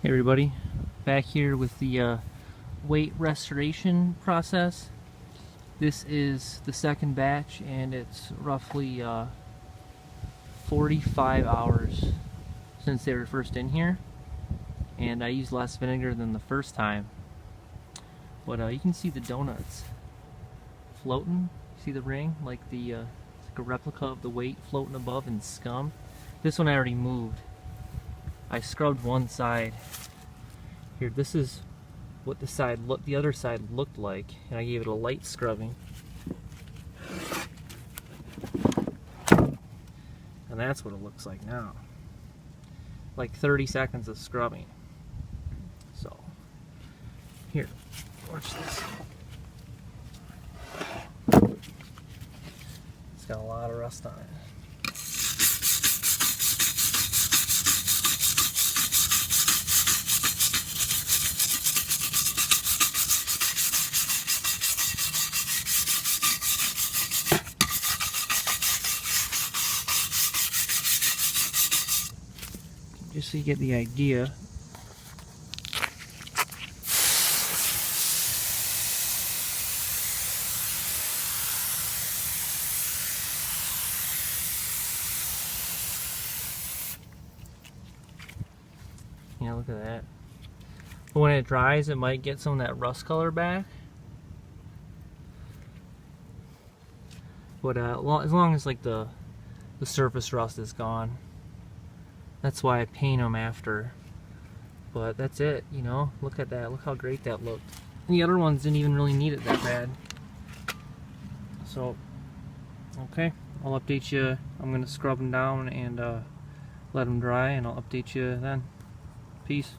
Hey everybody, back here with the weight restoration process. This is the second batch and it's roughly 45 hours since they were first in here, and I used less vinegar than the first time. But you can see the donuts floating. See the ring? Like it's like a replica of the weight floating above in scum. This one I already moved. I scrubbed one side. Here, this is what the other side looked like, and I gave it a light scrubbing. And that's what it looks like now. Like 30 seconds of scrubbing. So, here, watch this. It's got a lot of rust on it. Just so you get the idea. Yeah, look at that. But when it dries, it might get some of that rust color back. But as long as like the surface rust is gone. That's why I paint them after. But that's it, you know. Look at that. Look how great that looked. And the other ones didn't even really need it that bad. So, okay. I'll update you. I'm going to scrub them down and let them dry, and I'll update you then. Peace.